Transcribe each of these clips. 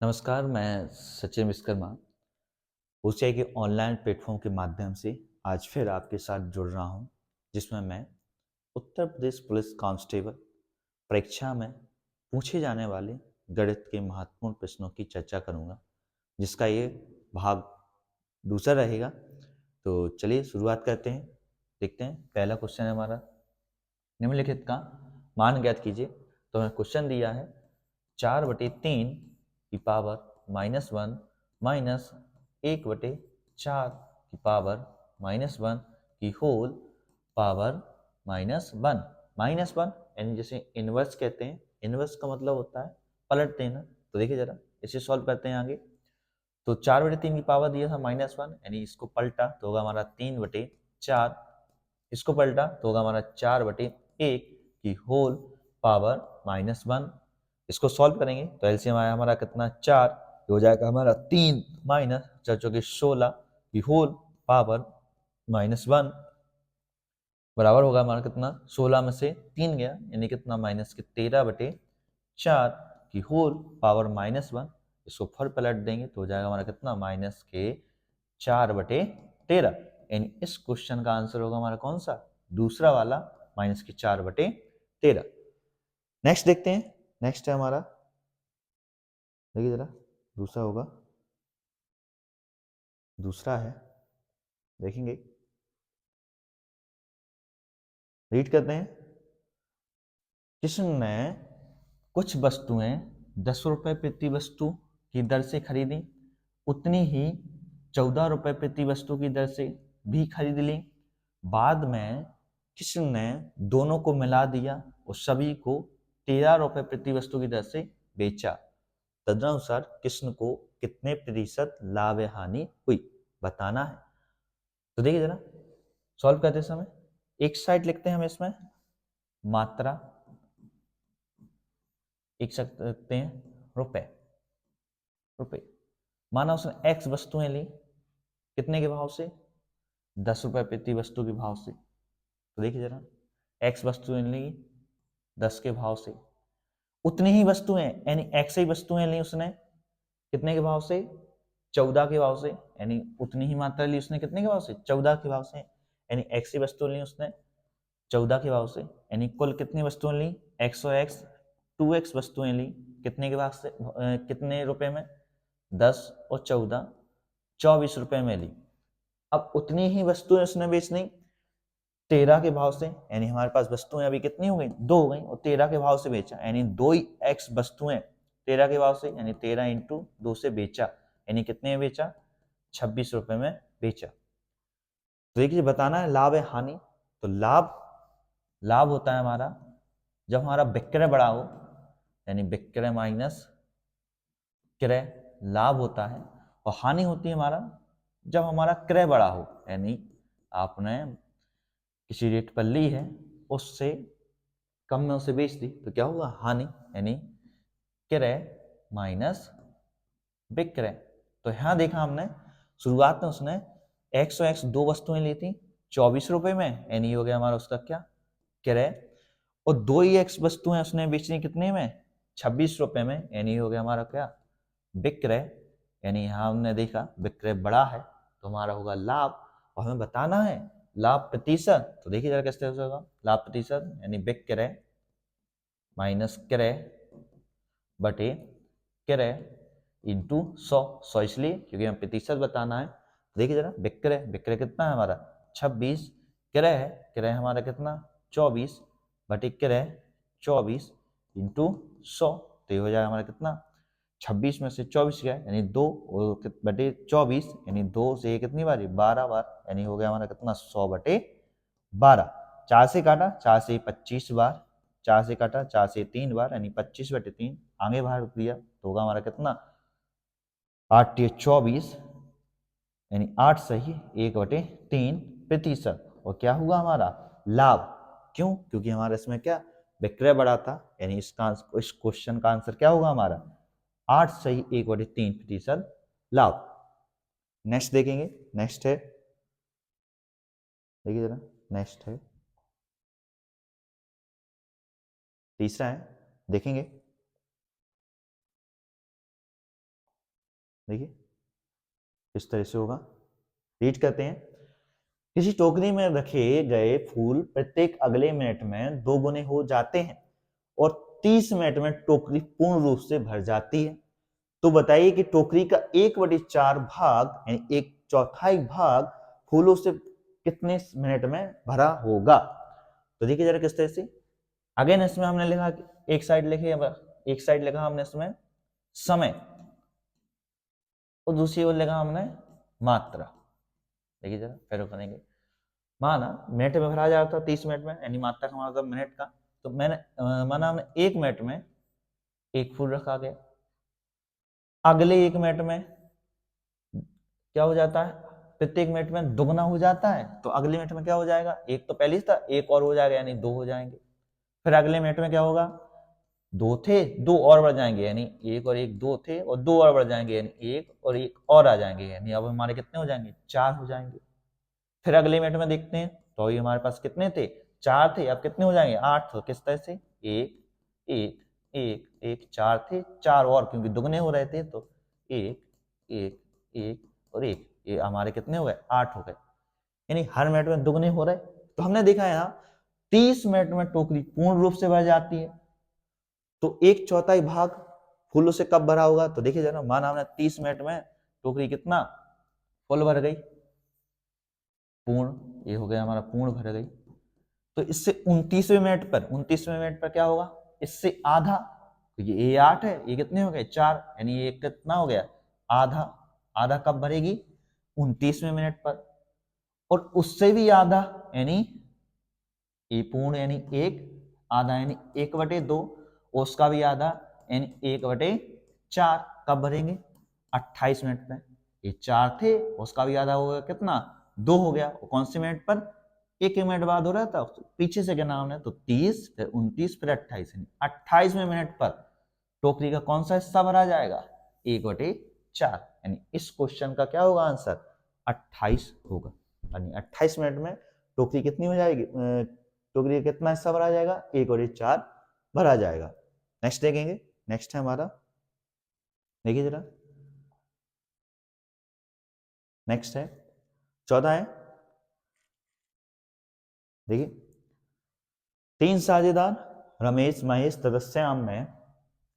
नमस्कार, मैं सचिन विश्वकर्मा ओसीआई के ऑनलाइन प्लेटफॉर्म के माध्यम से आज फिर आपके साथ जुड़ रहा हूं, जिसमें मैं उत्तर प्रदेश पुलिस कांस्टेबल परीक्षा में पूछे जाने वाले गणित के महत्वपूर्ण प्रश्नों की चर्चा करूंगा, जिसका ये भाग दूसरा रहेगा। तो चलिए शुरुआत करते हैं। देखते हैं, पहला क्वेश्चन है हमारा, निम्नलिखित का मान ज्ञात कीजिए। तो हमें क्वेश्चन दिया है 4/3 की पावर -1 माइनस 1/4 की पावर -1 की होल पावर -1 -1 यानी जैसे इनवर्स कहते हैं। इनवर्स का मतलब होता है पलट देना। तो देखिए जरा, इसे सॉल्व करते हैं आगे। तो 4/3 की पावर दिया था -1, यानी इसको पलटा तो होगा हमारा 3/4। इसको पलटा तो होगा हमारा 4/1 की होल पावर -1। इसको सॉल्व करेंगे तो एलसीएम आया हमारा कितना, 4। हो जाएगा हमारा 3 माइनस 4×16 की होल पावर -1 बराबर होगा हमारा कितना, 16 में से 3 गया यानी कितना, -13/4 की होल पावर -1। इसको फिर पलट देंगे तो हो जाएगा हमारा कितना, -4/13। यानी इस क्वेश्चन का आंसर होगा हमारा कौन सा, दूसरा वाला, -4/13। नेक्स्ट देखते हैं। नेक्स्ट है हमारा, देखिए जरा, दूसरा होगा, दूसरा है, देखेंगे, रीड करते हैं। कृष्ण ने कुछ वस्तुएं 10 रुपए प्रति वस्तु की दर से खरीदी, उतनी ही 14 रुपए प्रति वस्तु की दर से भी खरीद ली। बाद में कृष्ण ने दोनों को मिला दिया और सभी को 13 रुपए प्रति वस्तु की दर से बेचा। तदनुसार कृष्ण को कितने प्रतिशत लाभ या हानि हुई, बताना है। तो देखिए जरा, सॉल्व करते समय एक साइड लिखते हैं हम इसमें मात्रा, एक साइड लिखते हैं रुपए। रुपए माना उसने एक्स वस्तुएं ली, कितने के भाव से, 10 रुपए प्रति वस्तु के भाव से। तो देखिए जरा, एक्स वस्तुएं ली 10 के भाव से, उतनी ही वस्तुएं यानी एक्स ही वस्तुएं ली उसने, कितने के भाव से, 14 के भाव से। यानी उतनी ही मात्रा ली उसने कितने के भाव से, 14 के भाव से। यानी एक्स ही वस्तु ली उसने 14 के भाव से, यानी कुल कितनी वस्तुएं ली, एक्स और एक्स, 2x वस्तुएं ली, कितने के भाव से, कितने रुपए में, 10 और 14, 24 रुपए में ली। अब उतनी ही वस्तुएं उसने बेचनी 13 के भाव से, यानी हमारे पास वस्तुएं अभी कितनी हो गई, 2 हो गई, और 13 के भाव से बेचा, यानी 2x वस्तुएं 13 के भाव से, यानी 13 इंटू 2 से बेचा, यानी कितने में बेचा, 26 रुपए में बेचा। तो देखिए, बताना है लाभ है हानि। तो लाभ, लाभ होता है हमारा जब हमारा विक्रय बड़ा हो, यानी विक्रय माइनस क्रय, लाभ होता है। और हानि होती है हमारा जब हमारा क्रय बड़ा हो, यानी आपने किसी रेट पर ली है, उससे कम में उसे बेच दी, तो क्या होगा, हानि। यानी क्रय माइनस विक्रय। तो यहां देखा हमने, शुरुआत में उसने एक्स और एक्स दो वस्तुएं ली थी 24 रुपए में, यानी हो गया हमारा उसका क्या, क्रय। और 2 ही एक्स वस्तुएं उसने बेचनी कितने में, 26 रुपए में, यानी हो गया हमारा क्या, विक्रय। यानी यहां हमने देखा विक्रय बड़ा है तो हमारा होगा लाभ। और हमें बताना है लाभ प्रतिशत। तो देखिए जरा कैसे होगा लाभ प्रतिशत, यानी विक्रय माइनस क्रय बटे क्रय इंटू 100। 100 इसलिए क्योंकि हमें प्रतिशत बताना है। देखिए जरा, विक्रय, विक्रय कितना है हमारा, 26, क्रय है, क्रय हमारा कितना, 24 बटे क्रय 24 इंटू 100। तो ये हो जाएगा हमारा कितना, 26 में से 24 गया यानी 2 बटे 24, यानी 2 से कितनी बार, 12 बार, यानी हो गया हमारा कितना, 100 बटे 12। 4 से काटा, 4 से 25 बार, 4 से काटा, 4 से 3 बार, यानी 25 बटे 3, आगे बाहर दिया तो होगा हमारा कितना, 8 24, यानी 8 सही 1/3 प्रतिशत। और क्या हुआ हमारा लाभ, क्यों, क्योंकि हमारा इसमें क्या, विक्रय बढ़ा था, यानी इसका, इस क्वेश्चन का आंसर क्या होगा हमारा, 8 सही 1/3 प्रतिशत लाभ। नेक्स्ट देखेंगे, नेक्स्ट है, देखिए जरा, नेक्स्ट है, तीसरा है, देखेंगे। देखिए इस तरह से होगा। रीड करते हैं। किसी टोकरी में रखे गए फूल प्रत्येक अगले मिनट में 2 गुने हो जाते हैं और 30 मिनट में टोकरी पूर्ण रूप से भर जाती है। तो बताइए कि टोकरी का 1/4 भाग यानी 1/4 भाग फूलों से कितने मिनट में भरा होगा। तो देखिए जरा किस तरह से। अगेन इसमें हमने लिखा, एक साइड लिखे, एक साइड लिखा हमने इसमें समय और दूसरी ओर लिखा हमने मात्रा। देखिए जरा फिर करेंगे। माना मिनट में भरा जाता था 30 मिनट में, यानी मात्रा का मतलब मिनट का। तो माना हमने 1 मिनट में 1 फूल रखा गया। अगले 1 मिनट में क्या हो जाता है, प्रत्येक मिनट में दुगना हो जाता है। तो अगले मिनट में क्या हो जाएगा, एक तो पहले था, एक और हो जाएगा यानी 2 हो जाएंगे। फिर अगले मिनट में क्या होगा, 2 थे, 2 और बढ़ जाएंगे यानी 1 और 1 2 थे और 2 और बढ़ जाएंगे यानी 1 और 1 और आ जाएंगे, यानी अब हमारे कितने हो जाएंगे, 4 हो जाएंगे। फिर अगले मिनट में देखते हैं तो ये हमारे पास कितने थे, 4 थे, अब कितने हो जाएंगे, 8। तो किस तरह से 1 1 1 1 4 थे, 4 और क्योंकि दुगने हो रहे थे तो 1 1 1 और 1, ये हमारे कितने हो गए, 8 हो गए। यानी हर मिनट में दुगने हो रहे। तो हमने देखा है यहाँ 30 मिनट में टोकरी पूर्ण रूप से भर जाती है। तो 1/4 भाग फूलों से कब भरा होगा। तो देखिए जरा, माना हमने 30 मिनट में टोकरी कितना फुल भर गई, पूर्ण, ये हो गया हमारा पूर्ण भर गई। तो इससे 29वें मिनट पर क्या होगा, इससे आधा, तो ये 8 है, ये कितने हो गए, 4, यानी ये कितना हो गया, आधा। आधा कब भरेगी, 29वें मिनट पर। और उससे भी आधा यानी ये पूर्ण यानी 1, आधा यानी 1/2, और उसका भी आधा यानी 1/4 कब भरेंगे, 28 मिनट में। ये 4 थे, उसका भी आधा हो गया, कितना, 2 हो गया। और कौन से मिनट पर, एक मिनट बाद हो रहा था, पीछे से क्या नाम है, तो 30 फिर 29 फिर 28, 28वें मिनट पर टोकरी का कौन सा हिस्सा भरा जाएगा, 1/4। यानी इस क्वेश्चन का क्या होगा आंसर, 28 होगा। यानी 28 मिनट में टोकरी कितनी हो जाएगी, टोकरी का कितना हिस्सा भरा जाएगा, 1/4 भरा जाएगा। नेक्स्ट देखेंगे। नेक्स्ट है हमारा, देखिए जरा, नेक्स्ट है 14 है। देखिए, 3 साझेदार रमेश, महेश तथा श्याम में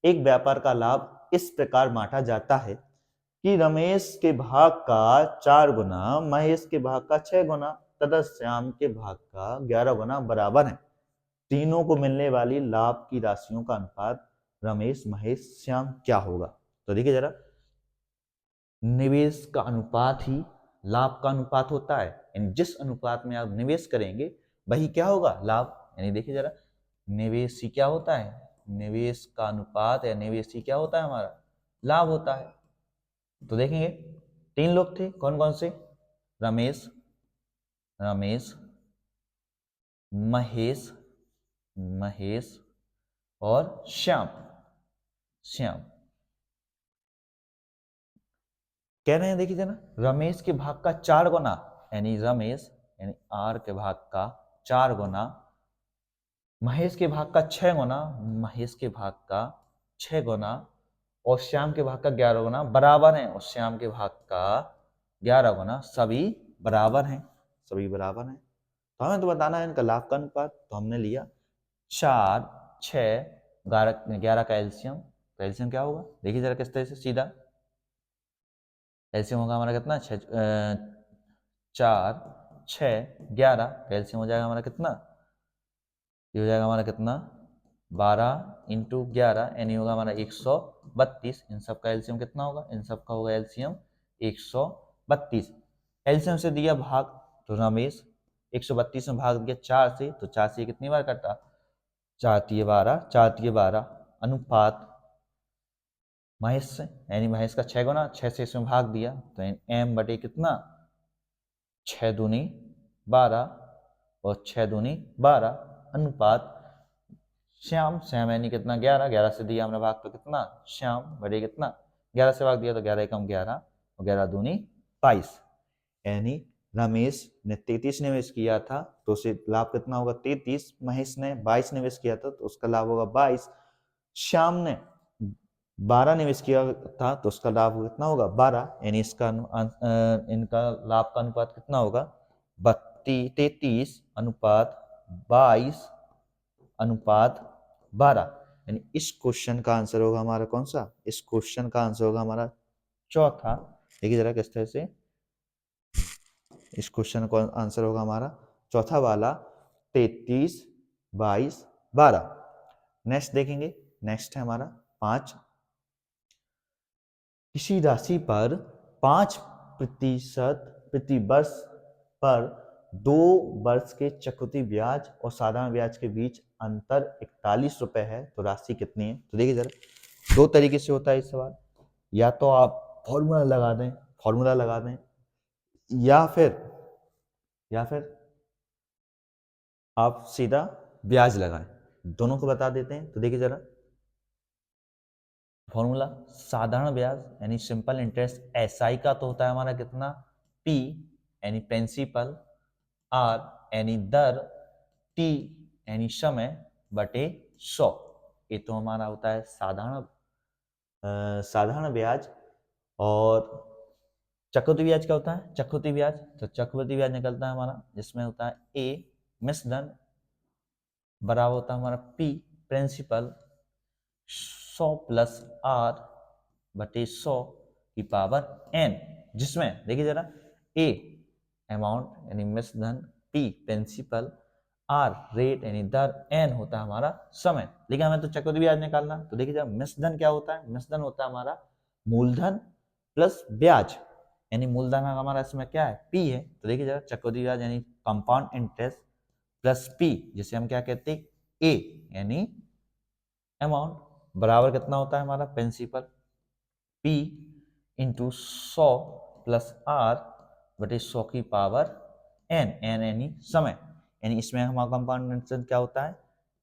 एक व्यापार का लाभ इस प्रकार बांटा जाता है कि रमेश के भाग का 4 गुना, महेश के भाग का 6 गुना तथा श्याम के भाग का 11 गुना बराबर है। तीनों को मिलने वाली लाभ की राशियों का अनुपात रमेश, महेश, श्याम क्या होगा। तो देखिए जरा, निवेश का अनुपात ही लाभ का अनुपात होता है, यानी जिस अनुपात में आप निवेश करेंगे वही क्या होगा, लाभ। यानी देखिए जरा, निवेशी क्या होता है, निवेश का अनुपात या निवेशी क्या होता है हमारा, लाभ होता है। तो देखेंगे 3 लोग थे, कौन कौन से, रमेश, रमेश, महेश, महेश और श्याम, श्याम। कह रहे हैं देखिए जरा, रमेश के भाग का 4 गुना, यानी रमेश यानी आर के भाग का 4 गुना, महेश के भाग का 6 गुना, महेश के भाग का 6 गुना, और श्याम के भाग का 11 गुना बराबर हैं, और श्याम के भाग का 11 गुना, सभी बराबर हैं, सभी बराबर हैं। तो हमें तो बताना है इनका लाभ का अनुपात। तो हमने लिया 4 6 11 का एलसीएम। तो एलसीएम क्या होगा, देखिए जरा किस तरह से, सीधा एलसीएम होगा हमारा कितना, 4 6 11 का एलसीएम हो जाएगा हमारा कितना, ये हो जाएगा हमारा कितना, 12 इंटू 11 यानी होगा हमारा 132। इन सब का एलसीएम कितना होगा, इन सब का होगा एलसीएम 132। एलसीएम से दिया भाग, तो रमेश 132 में भाग दिया 4 से, तो 4 से कितनी बार कटा, 4 3 12, 4 3 12, अनुपात महेश से, यानी महेश का 6 गुना, 6 से इसमें भाग दिया तो m बटे कितना, 6 दूनी 12 और 6 दूनी 12, अनुपात श्याम, श्याम यानी कितना, 11, 11 से दिया हमने भाग तो कितना, श्याम बटे कितना, 11 से भाग दिया तो 11 एकम 11 और 11 दूनी 22। यानी रमेश ने 33 निवेश किया था तो उसे लाभ कितना होगा, 33। महेश ने 22 निवेश किया था तो उसका लाभ होगा 22। श्याम ने 12 निवेश किया था तो उसका लाभ कितना होगा 12, यानी इसका इनका लाभ का अनुपात कितना होगा 33 अनुपात 22 अनुपात 12, यानी इस क्वेश्चन का आंसर होगा हमारा कौन सा, इस क्वेश्चन का आंसर होगा हमारा चौथा। देखिए जरा किस तरह से, इस क्वेश्चन का आंसर होगा हमारा चौथा वाला 33 22 12। नेक्स्ट देखेंगे, नेक्स्ट है हमारा 5। किसी राशि पर 5% प्रति वर्ष पर 2 वर्ष के चक्रवृद्धि ब्याज और साधारण ब्याज के बीच अंतर 41 रुपए है, तो राशि कितनी है। तो देखिए जरा, दो तरीके से होता है इस सवाल, या तो आप फॉर्मूला लगा दें या फिर आप सीधा ब्याज लगाएं, दोनों को बता देते हैं। तो देखिए जरा फॉर्मूला, साधारण ब्याज यानी सिंपल इंटरेस्ट एसआई का तो होता है हमारा कितना पी यानी प्रिंसिपल, आर यानी दर, टी यानी समय बटे 100। ये तो हमारा होता है साधारण ब्याज। और चक्रवृद्धि ब्याज क्या होता है, चक्रवृद्धि ब्याज, तो चक्रवृद्धि ब्याज निकलता है हमारा जिसमें होता है ए मिश्रधन बराबर होता है हमारा पी प्रिंसिपल 100 प्लस आर बटे 100 की पावर एन, जिसमें देखिए जरा ए अमाउंट यानी मिश्रधन, पी प्रिंसिपल, आर रेट यानी दर, एन होता है हमारा समय। लेकिन हमें तो चक्रवृद्धि ब्याज निकालना, तो देखिए जरा मिश्रधन क्या होता है, मिश्रधन होता है हमारा मूलधन प्लस ब्याज, यानी मूलधन हमारा इसमें क्या है पी है। तो देखिए जरा चक्रवृद्धि ब्याज यानी कंपाउंड इंटरेस्ट प्लस पी, जिसे हम क्या कहते हैं ए यानी अमाउंट, बराबर कितना होता है हमारा principal P into 100 plus R बटे 100 की पावर एन, एन यानी समय, यानी इसमें हमारा कंपाउंड इंटरेस्ट क्या होता है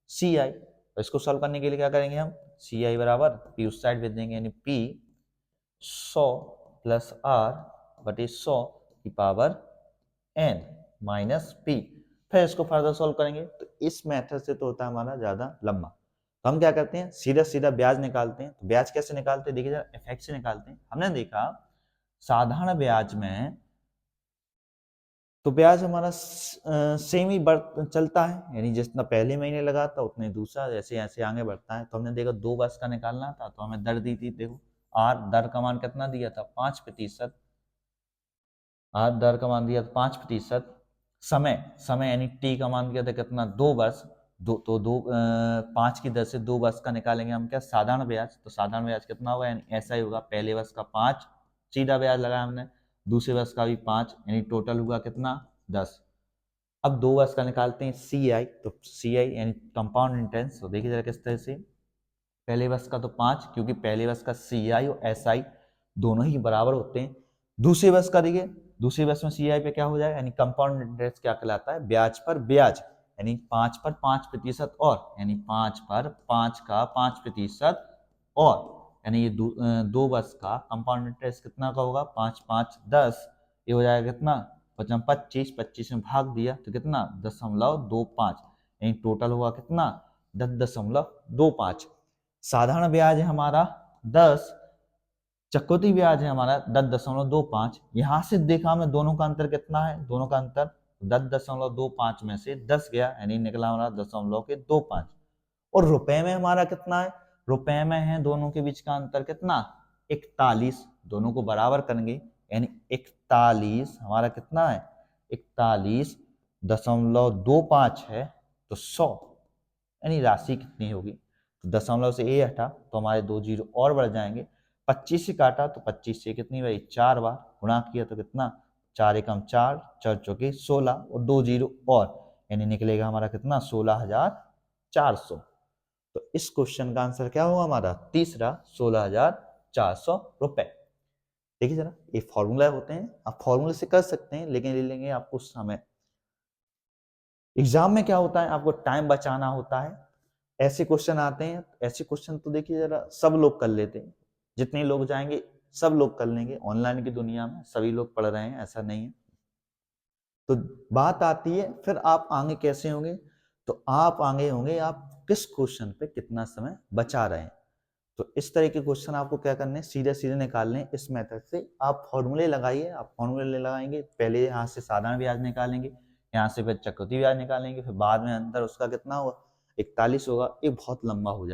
सी आई। तो इसको सॉल्व करने के लिए क्या करेंगे हम, सी आई बराबर पी उस साइड भेज देंगे, यानी पी 100 प्लस आर बटे 100 की पावर एन माइनस पी। फिर इसको फर्दर सॉल्व करेंगे, तो इस मेथड से तो होता है हमारा ज्यादा लंबा, तो हम क्या करते हैं सीधा सीधा ब्याज निकालते हैं। तो ब्याज कैसे निकालते हैं, देखिए जरा इफेक्ट से निकालते हैं। हमने देखा साधारण ब्याज में तो ब्याज हमारा सेम ही चलता है, यानी जितना पहले महीने लगा था उतने दूसरा, जैसे ऐसे आगे बढ़ता है। तो हमने देखा 2 वर्ष का निकालना था, तो हमें दर दी थी, देखो आर दर का मान कितना दिया था 5%, आर दर का मान दिया था 5%, समय समय यानी टी का मान दिया था कितना 2 वर्ष, तो 5 की दर से 2 वर्ष का निकालेंगे हम क्या साधारण ब्याज, तो साधारण ब्याज कितना होगा, यानी ऐसा ही होगा, पहले वर्ष का 5 सीधा ब्याज लगाया हमने, दूसरे वर्ष का भी 5, यानी टोटल हुआ कितना 10। अब 2 वर्ष का निकालते हैं सी आई, तो सी आई यानी कंपाउंड इंटरेस्ट। तो देखिए जरा किस तरह से, पहले वर्ष का तो 5, क्योंकि पहले वर्ष का सी आई और एस आई दोनों ही बराबर होते हैं। दूसरे वर्ष का देखिए, दूसरे वर्ष में सी आई पे क्या हो जाएगा, यानी कंपाउंड इंटरेस्ट क्या कहलाता है, ब्याज पर ब्याज, यानी 5 पर 5% और, यानी 5 पर 5 का 5% और, यानी ये 2 वर्ष का कंपाउंड इंटरेस्ट कितना का होगा 5 5 10, ये हो जाएगा कितना 25, 25 में भाग दिया तो कितना 0.25, यानी टोटल हुआ कितना 10.25। साधारण ब्याज है हमारा 10, चक्रवृद्धि ब्याज है हमारा 10.25। यहां से देखा हमने दोनों का अंतर कितना है, दोनों का अंतर 10.25 में से 10 गया, यानी निकला हमारा 10.25। और रुपए में हमारा कितना है, रुपए में है दोनों के बीच का अंतर कितना 41, दोनों को बराबर करेंगे, यानी 41 हमारा कितना है 41.25 है, तो 100, यानी राशि कितनी होगी, तो दशमलव से ए हटा तो हमारे 2 जीरो और बढ़ जाएंगे, 25 से काटा तो 25 से कितनी भाई 4 बार गुणा किया तो कितना 4 एकम 4, 4 चौके 16 और 2 जीरो और, यानी निकलेगा हमारा कितना 16,400। तो इस क्वेश्चन का आंसर क्या होगा हमारा तीसरा 16,400 रुपए। देखिए जरा ये फॉर्मूला होते हैं, आप फॉर्मूले से कर सकते हैं, लेकिन ले लेंगे आपको समय। एग्जाम में क्या होता है, आपको टाइम बचाना होता है, ऐसे क्वेश्चन आते हैं, ऐसे क्वेश्चन तो देखिए जरा सब लोग कर लेते हैं, जितने लोग जाएंगे सब लोग कर लेंगे, ऑनलाइन की दुनिया में सभी लोग पढ़ रहे हैं ऐसा नहीं है। तो बात आती है फिर आप आगे कैसे होंगे, तो आप आगे होंगे आप किस क्वेश्चन पे कितना समय बचा रहे हैं। तो इस तरह के क्वेश्चन आपको क्या करने हैं, सीधे सीधे निकालने हैं। इस मेथड से आप फॉर्मूले लगाइए, आप फॉर्मूले लगाएंगे, पहले यहाँ से साधारण ब्याज निकालेंगे, यहाँ से फिर चक्रवृद्धि ब्याज निकालेंगे, फिर बाद में अंतर उसका कितना होगा 41 होगा। ये बहुत लंबा हो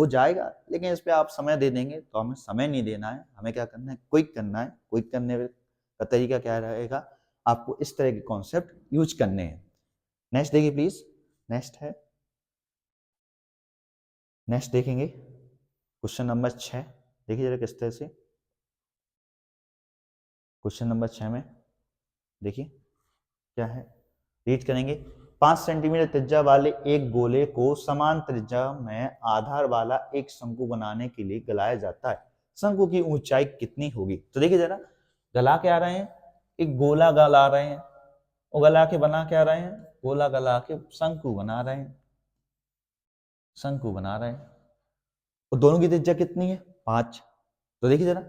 जाएगा, लेकिन इस पर आप समय दे देंगे तो हमें समय नहीं देना है, हमें क्या करना है, क्विक करना है। क्विक करने का तरीका क्या रहेगा, आपको इस तरह के कॉन्सेप्ट यूज करने हैं। नेक्स्ट देखिए प्लीज, नेक्स्ट देखेंगे क्वेश्चन नंबर 6। देखिए जरा किस तरह से क्वेश्चन नंबर 6 में देखिए क्या है, रीड करेंगे। 5 सेंटीमीटर त्रिज्या वाले एक गोले को समान त्रिज्या में आधार वाला एक शंकु बनाने के लिए गलाया जाता है, शंकु की ऊंचाई कितनी होगी। तो देखिए जरा, गला के आ रहे हैं, एक गोला गला रहे हैं, और गला के बना क्या रहे हैं, गोला गला के शंकु बना रहे हैं, शंकु बना रहे हैं, और दोनों की त्रिज्या कितनी है 5। तो देखिए जरा,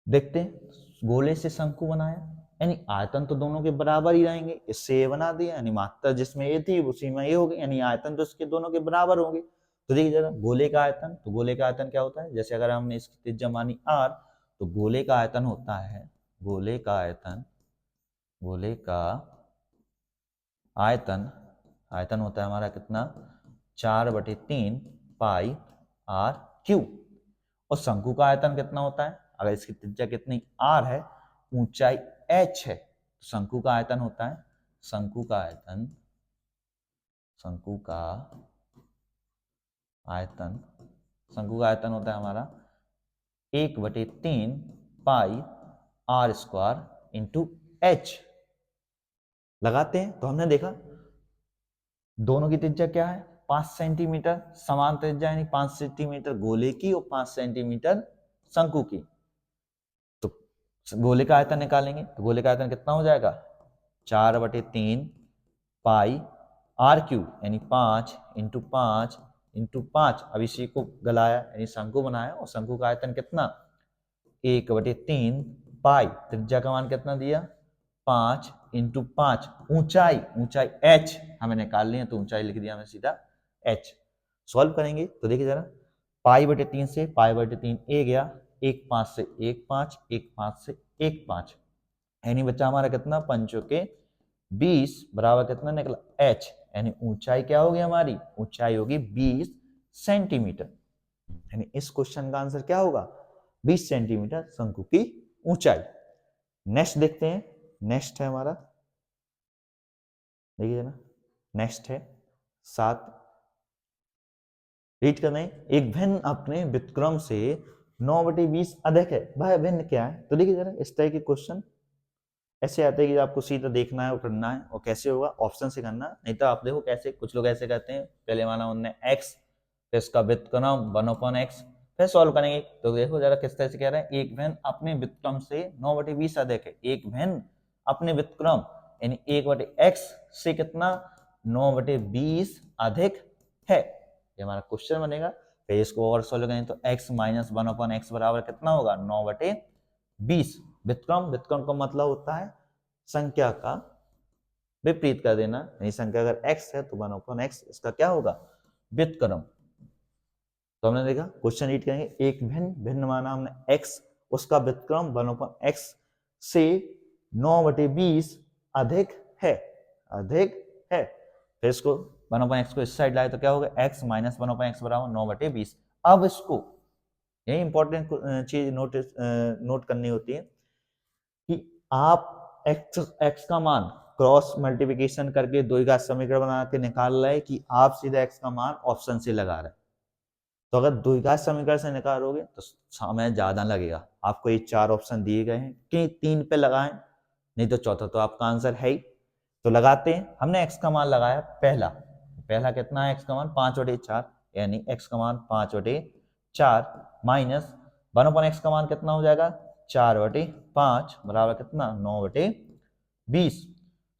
देखते हैं, गोले से शंकु बनाया, यानी आयतन तो दोनों के बराबर ही रहेंगे, इससे ये बना दिया, यानी मात्रा जिसमें ये थी उसी में ये हो गई, यानी आयतन तो इसके दोनों के बराबर होंगे। तो देखिए जरा, गोले का आयतन, तो गोले का आयतन क्या होता है, जैसे अगर हमने इसकी त्रिज्या मानी r, तो गोले का आयतन होता है, गोले का आयतन होता है हमारा कितना, 4/3 पाई r क्यू। और शंकु का आयतन कितना होता है, अगर इसकी त्रिज्या कितनी r है, ऊंचाई h है, तो शंकु का आयतन होता है, शंकु का आयतन होता है हमारा 1/3 पाई r स्क्वायर इंटू h। लगाते हैं तो हमने देखा दोनों की त्रिज्या क्या है 5 सेंटीमीटर, समान त्रिज्या यानी 5 सेंटीमीटर गोले की और 5 सेंटीमीटर शंकु की। तो गोले का आयतन निकालेंगे, तो गोले का आयतन कितना हो जाएगा 4/3 पाई r क्यूब, यानी 5 इंटू 5 इंटू 5। अब इसी को गलाया यानी शंकु बनाया, और शंकु का आयतन कितना 1/3 पाई, त्रिज्या का मान कितना दिया 5 इंटू 5, ऊंचाई h हमें निकालनी है, तो ऊंचाई लिख दिया हमें सीधा h। सॉल्व करेंगे तो देखिए जरा, π/3 से π/3 ए गया, 1 5 से 1 5, 1 5 से 1 5, यानी बच्चा हमारा कितना 5 के 20 बराबर कितना निकला h, यानी ऊंचाई क्या होगी हमारी, ऊंचाई होगी 20 सेंटीमीटर। यानी इस क्वेश्चन का आंसर क्या होगा 20 सेंटीमीटर शंकु की ऊंचाई। नेक्स्ट देखते हैं, नेक्स्ट है हमारा, देखिए ना, नेक्स्ट है 7। रीड करना है, एक भिन्न अपने व्युत्क्रम से 9/20 अधिक है, भाई भिन्न क्या है। तो देखिए जरा, इस तरह के क्वेश्चन ऐसे आते हैं कि आपको सीधा देखना है और करना है, और कैसे होगा ऑप्शन से करना, नहीं तो आप देखो कैसे, कुछ लोग ऐसे कहते हैं, पहले माना उन्होंने x, फिर इसका व्युत्क्रम 1/x, फिर सॉल्व करेंगे। तो देखो जरा किस तरह से कह रहे हैं, एक भिन्न अपने व्युत्क्रम से 9/20 अधिक है, एक भिन्न अपने व्युत्क्रम यानी 1/x से कितना 9/20 अधिक है, ये हमारा क्वेश्चन बनेगा। फिर इसको और सॉल्व करें तो x माइनस 1/x बराबर कितना होगा 9/20। व्युत्क्रम का मतलब होता है संख्या का विपरीत कर देना, यानी संख्या अगर x है तो 1/x इसका क्या होगा व्युत्क्रम। तो हमने देखा क्वेश्चन रीड करेंगे, एक भिन्न माना हमने x, उसका व्युत्क्रम 1/x से 9/20 अधिक है, फिर इसको 1/x को इस साइड लाए तो क्या होगा x माइनस 1/x बराबर 9/20। अब इसको यही इंपॉर्टेंट चीज नोट करनी होती है कि आप x का मान क्रॉस मल्टीप्लिकेशन करके द्विघात समीकरण बना के निकाल रहे हैं कि आप सीधा x का मान ऑप्शन से लगा रहे हैं। तो अगर द्विघात समीकरण से निकालोगे तो समय ज्यादा लगेगा। आपको ये 4 ऑप्शन दिए गए हैं कि 3 पे लगाएं, नहीं तो चौथा तो आपका आंसर है ही। तो लगाते हैं, हमने x का मान लगाया पहला कितना है x का मान 5/4, यानी x का मान 5/4 माइनस 1/x का मान कितना हो जाएगा 4/5 बराबर कितना 9/20।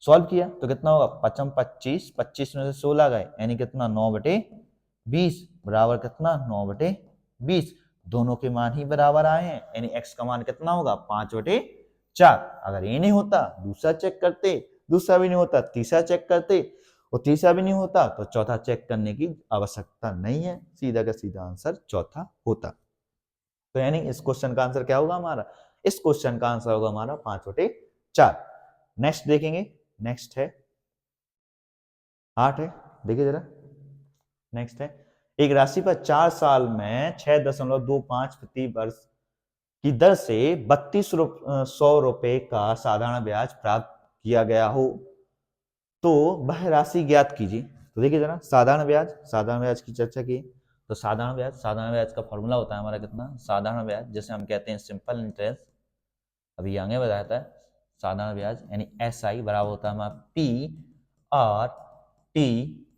सॉल्व किया तो कितना होगा 5 25, 25 में से 16 गए यानी कितना 9/20 बराबर कितना 9/20। दोनों के मान ही बराबर आए हैं, यानी x का मान कितना होगा 5/4। अगर ये नहीं होता दूसरा चेक करते, दूसरा भी नहीं होता तीसरा चेक करते, और तीसरा भी नहीं होता तो चौथा चेक करने की आवश्यकता नहीं है, सीधा का सीधा आंसर चौथा होता। तो यानी इस क्वेश्चन का आंसर क्या होगा हमारा, इस क्वेश्चन का आंसर होगा हमारा 5/4। नेक्स्ट देखेंगे, नेक्स्ट है 8 है, देखिए जरा। नेक्स्ट है, एक राशि पर 4 साल में 6.25 प्रति वर्ष की दर से 3200 रुपए का साधारण ब्याज प्राप्त किया गया हो तो वह राशि ज्ञात कीजिए। तो देखिए जरा, साधारण ब्याज की चर्चा की। तो साधारण ब्याज का फॉर्मूला होता है हमारा कितना, साधारण ब्याज जैसे हम कहते हैं सिंपल इंटरेस्ट, अभी आगे बताता है। साधारण ब्याज यानी SI बराबर होता है हमारा P/T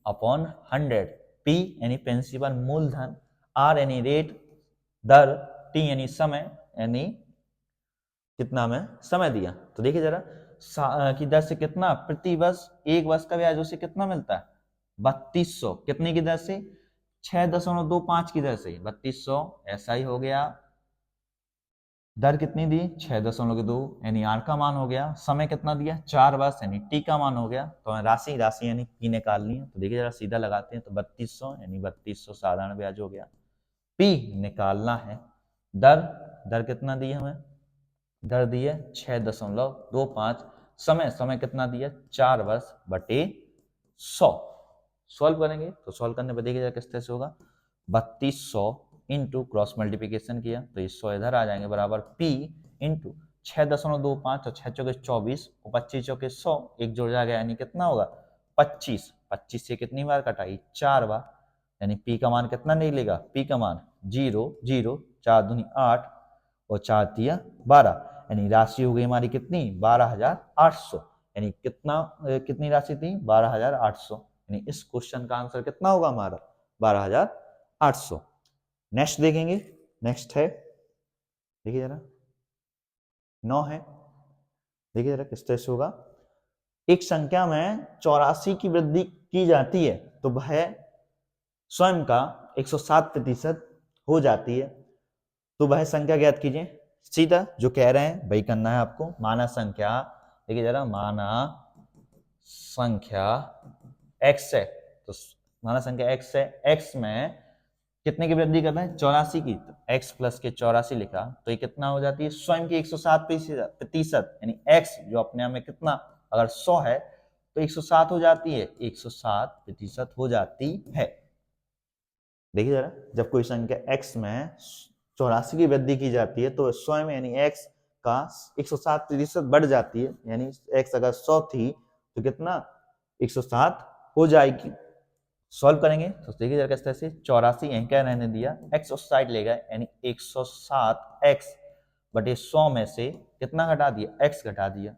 अपॉन 100। P यानी प्रिंसिपल मूलधन, R यानी रेट दर, T यानी समय, यानी कितना हमें समय दिया। तो देखिए जरा, की दर से कितना प्रति वर्ष, एक वर्ष का ब्याज उसे कितना मिलता है 3200, कितने की दर से 6.25 की दर से 3200, ऐसा ही हो गया। दर कितनी दी 6.2 यानी R का मान हो गया, समय कितना दिया 4 वर्ष यानी T का मान हो गया। तो हमें राशि यानी P निकालनी है। तो देखिए जरा सीधा लगाते हैं, तो 3200 यानी 3200 साधारण ब्याज हो गया। P निकालना है, दर कितना दी हमें, दर दी है 6.25, समय कितना दिया 4 वर्ष बटे 100। सॉल्व करेंगे तो सॉल्व करने पर देखिए किस तरह से होगा, 3200 इंटू क्रॉस मल्टीप्लीकेशन किया तो 100 इधर आ जाएंगे, बराबर P इंटू 6.25 और 6 चौके 24 और 25 चौके 100, एक जोड़ जाएगा यानी कितना होगा 25। 25 से कितनी बार कटाई 4 बार, यानी P का मान कितना निकलेगा, P का मान 0 0, 4 दूनी 8 और 4 तिया 12, यानी राशि हो गई हमारी कितनी 12,800। यानी कितनी राशि थी 12,800, यानी इस क्वेश्चन का आंसर कितना होगा हमारा 12,800। नेक्स्ट देखेंगे, नेक्स्ट है देखिए जरा 9 है, देखिए जरा किस तरह से होगा। एक संख्या में 84 की वृद्धि की जाती है तो वह स्वयं का 107% हो जाती है, तो वह संख्या ज्ञात कीजिए। सीधा जो कह रहे हैं वही करना है आपको। माना संख्या, देखिए जरा, माना संख्या x है, तो माना संख्या x है, x में कितने की वृद्धि करना है 84 की, तो x प्लस के 84 लिखा तो ये कितना हो जाती है स्वयं की 107%, यानी x जो अपने आप में कितना, अगर 100 है तो 107 हो जाती है, 107% हो जाती है। देखिए जरा, जब कोई संख्या x में 84 की वृद्धि की जाती है तो स्वयं यानी x का 107% बढ़ जाती है, यानी x अगर 100 थी तो कितना 107 हो जाएगी। सॉल्व करेंगे तो देखिए जरा किस तरह से, 84 यहीं क्या रहने दिया, x उस साइड ले गए, यानी 107x बटे 100 में से कितना घटा दिया, x घटा दिया।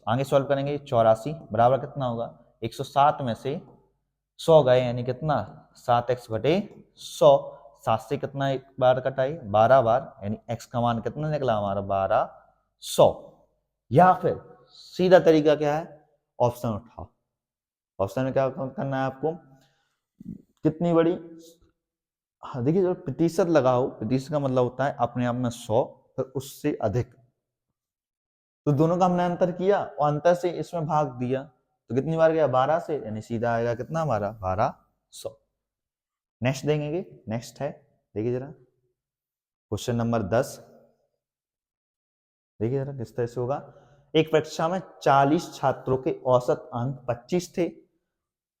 आगे सॉल्व करेंगे, 84 बराबर कितना होगा 107 में से 100 गए, यानी कितना 7x बटे 100, 7 से कितना एक बार कटाई 12 बार, यानी x का मान कितना निकला हमारा 1200। या फिर सीधा तरीका क्या है, ऑप्शन उठाओ। ऑप्शन में क्या करना है आपको, कितनी बड़ी, हाँ देखिए जो प्रतिशत लगाओ, प्रतिशत का मतलब होता है अपने आप में 100 फिर उससे अधिक, तो दोनों का हमने अंतर किया और अंतर से इसमें भाग दिया तो कितनी बार गया 12 से, यानी सीधा आएगा कितना हमारा 1200। नेक्स्ट देखेंगे, नेक्स्ट है देखिए जरा क्वेश्चन नंबर 10, देखिए जरा किस तरह से होगा। एक परीक्षा में 40 छात्रों के औसत अंक 25 थे,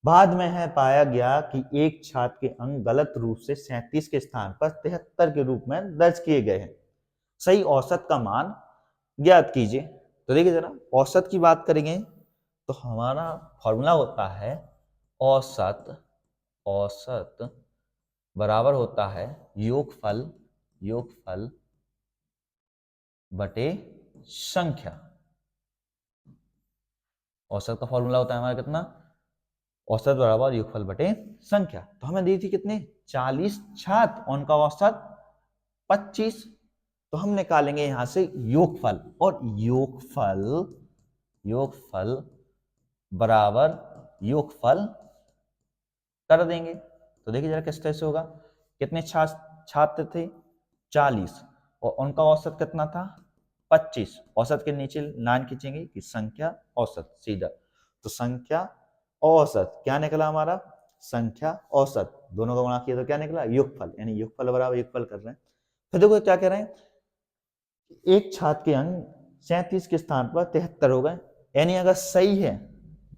बाद में है पाया गया कि एक छात्र के अंक गलत रूप से 37 के स्थान पर 73 के रूप में दर्ज किए गए हैं, सही औसत का मान ज्ञात कीजिए। तो देखिए जरा, औसत की बात करेंगे तो हमारा फॉर्मूला होता है औसत बराबर होता है योगफल बटे संख्या। औसत का फॉर्मूला होता है हमारा कितना, औसत बराबर योगफल बटे संख्या। तो हमें दी थी कितने 40 छात्र, उनका औसत 25, तो हम निकालेंगे यहां से योगफल, और योगफल बराबर योगफल कर देंगे। तो देखिए जरा किस तरह से होगा, कितने छात्र थे 40 और उनका औसत कितना था 25, औसत के नीचे लाइन खींचेंगे कि संख्या औसत सीधा, तो संख्या औसत क्या निकला हमारा, संख्या औसत, दोनों का गुणा किया तो क्या निकला, योगफल, यानी योगफल बराबर योगफल कर रहे हैं। फिर देखो क्या कह रहे हैं, एक छात्र के अंक 37 के स्थान पर 73 हो गए, यानी अगर सही है,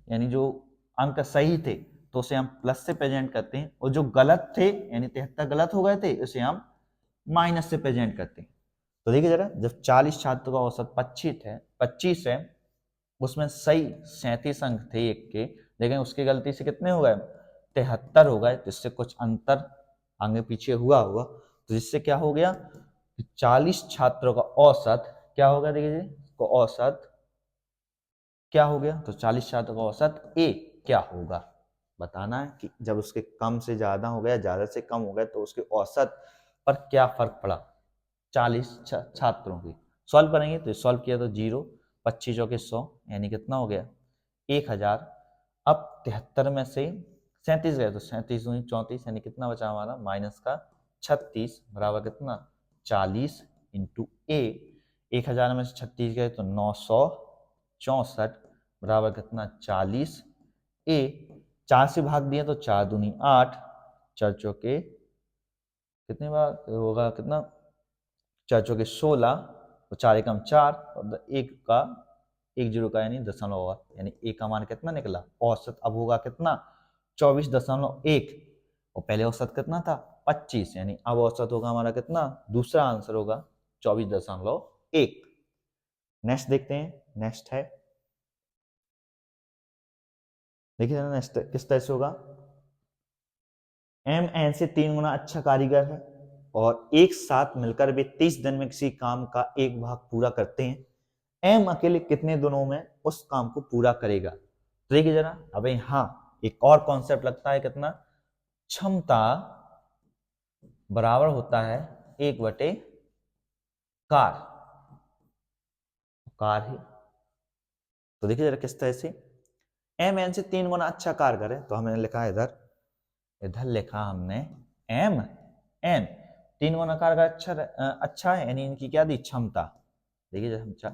यानी जो अंक सही थे तो उसे हम प्लस से प्रेजेंट करते हैं, और जो गलत थे यानी 73 गलत हो गए थे उसे हम माइनस से प्रेजेंट करते हैं। तो देखिए जरा, जब 40 छात्रों का औसत 25 है, उसमें सही 37 अंक थे एक के, लेकिन उसकी गलती से कितने हो गए, 73 हो गए, जिससे कुछ अंतर आगे पीछे हुआ होगा, तो जिससे क्या हो गया, 40 छात्रों का औसत क्या होगा, देखिए तो औसत क्या हो गया, तो 40 छात्रों का औसत ए क्या होगा, बताना है कि जब उसके कम से ज्यादा हो गया, ज्यादा से कम हो गया, तो उसके औसत पर क्या फर्क पड़ा 40 छात्रों की। सॉल्व करेंगे तो सॉल्व किया तो 0, 25 चौके 100, यानी कितना हो गया 1000। अब 73 में से 37 गए तो 37 दूनी 34, यानी कितना बचा हमारा माइनस का 36 बराबर कितना 40 इंटू ए। 1000 में से 36 गए तो 964 बराबर कितना 40 ए। 4 से भाग दिया तो 4 दूनी 8, 4 चौके कितनी बार होगा, कितना 4 चौके 16, तो 4 एकम 4, और एक का एक जीरो का यानी दशमलव होगा, यानी एक का मान कितना निकला, औसत अब होगा कितना 24.1, और पहले औसत कितना था 25, यानी अब औसत होगा हमारा कितना, दूसरा आंसर होगा 24.1। नेक्स्ट देखते हैं, नेक्स्ट है, देखिए नेक्स्ट किस तरह से होगा, एम एन से 3 गुना अच्छा कारीगर है और एक साथ मिलकर वे 30 दिन में किसी काम का एक भाग पूरा करते हैं, एम अकेले कितने दिनों में उस काम को पूरा करेगा। तो देखिए जरा, अबे हाँ एक और कॉन्सेप्ट लगता है, कितना क्षमता बराबर होता है 1/कार, कार ही। तो देखिए जरा किस तरह से, एम एन से 3 गुना अच्छा कार्य करे, तो हमने लिखा है इधर, इधर लिखा हमने एम एन 3 गुना कार्य अच्छा है, यानी इनकी क्या दी क्षमता, देखिए जरा